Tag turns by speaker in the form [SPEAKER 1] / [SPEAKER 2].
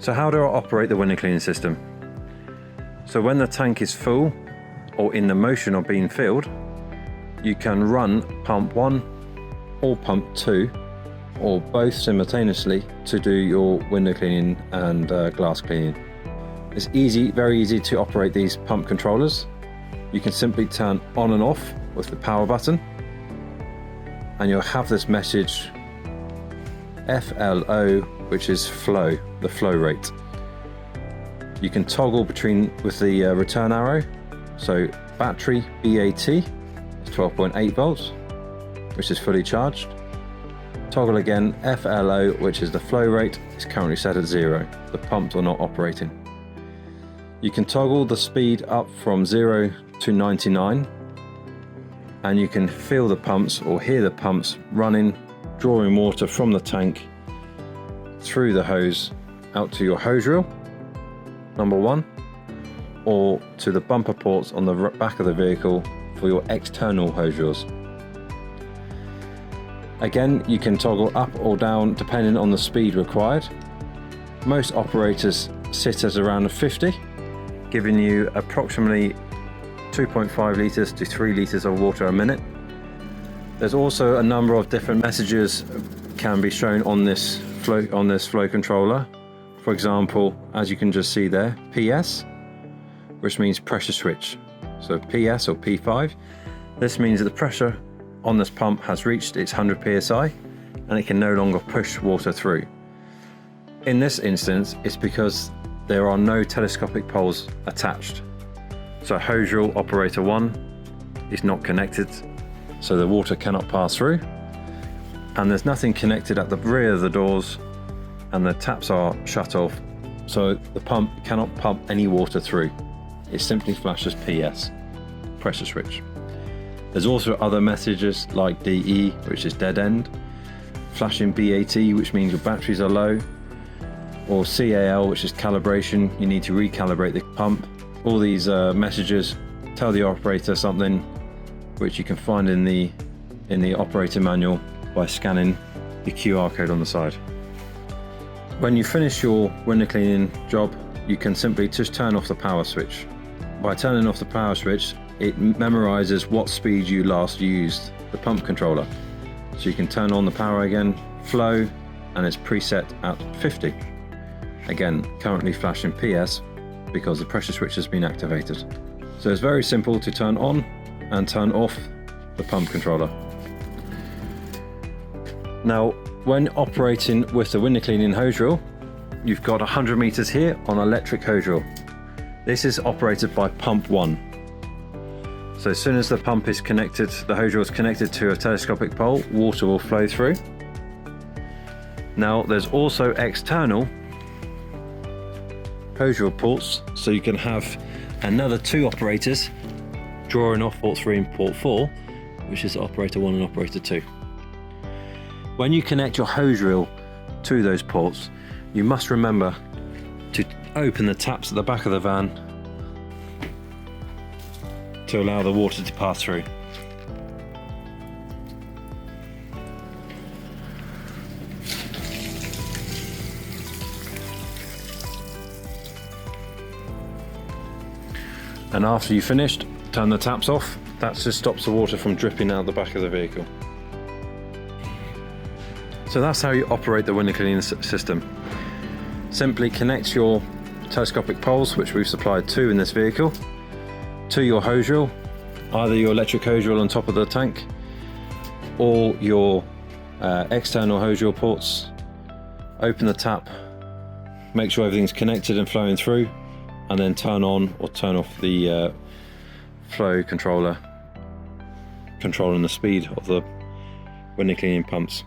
[SPEAKER 1] So how do I operate the window cleaning system? So when the tank is full or in the motion of being filled, you can run pump 1 or pump 2 or both simultaneously to do your window cleaning and glass cleaning. It's easy, very easy to operate these pump controllers. You can simply turn on and off with the power button and you'll have this message FLO, which is flow, the flow rate. You can toggle between with the return arrow. So battery BAT is 12.8 volts, which is fully charged. Toggle again, FLO, which is the flow rate, is currently set at 0. The pumps are not operating. You can toggle the speed up from 0 to 99, and you can feel the pumps or hear the pumps running, drawing water from the tank through the hose out to your hose reel, number 1, or to the bumper ports on the back of the vehicle for your external hose reels. Again, you can toggle up or down depending on the speed required. Most operators sit at around 50, giving you approximately 2.5 litres to 3 litres of water a minute. There's also a number of different messages can be shown on this flow controller. For example, as you can just see there, PS, which means pressure switch. So PS or P5, this means that the pressure on this pump has reached its 100 psi and it can no longer push water through. In this instance, it's because there are no telescopic poles attached. So hose reel operator 1 is not connected, so the water cannot pass through. And there's nothing connected at the rear of the doors, and the taps are shut off, so the pump cannot pump any water through. It simply flashes PS, pressure switch. There's also other messages like DE, which is dead end, flashing BAT, which means your batteries are low, or CAL, which is calibration, you need to recalibrate the pump. All these messages tell the operator something which you can find in the operator manual by scanning the QR code on the side. When you finish your window cleaning job, you can simply just turn off the power switch. By turning off the power switch, it memorizes what speed you last used the pump controller. So you can turn on the power again, flow, and it's preset at 50. Again, currently flashing PS because the pressure switch has been activated. So it's very simple to turn on and turn off the pump controller. Now, when operating with the window cleaning hose reel, you've got 100 meters here on electric hose reel. This is operated by pump 1. So as soon as the pump is connected, the hose reel is connected to a telescopic pole, water will flow through. Now there's also external hose reel ports, so you can have another 2 operators drawing off port 3 and port 4, which is operator 1 and operator 2. When you connect your hose reel to those ports, you must remember to open the taps at the back of the van to allow the water to pass through. And after you've finished, turn the taps off. That just stops the water from dripping out the back of the vehicle. So that's how you operate the window cleaning system. Simply connect your telescopic poles, which we've supplied 2 in this vehicle, to your hose reel, either your electric hose reel on top of the tank or your external hose reel ports. Open the tap, make sure everything's connected and flowing through, and then turn on or turn off the flow controller, controlling the speed of the window cleaning pumps.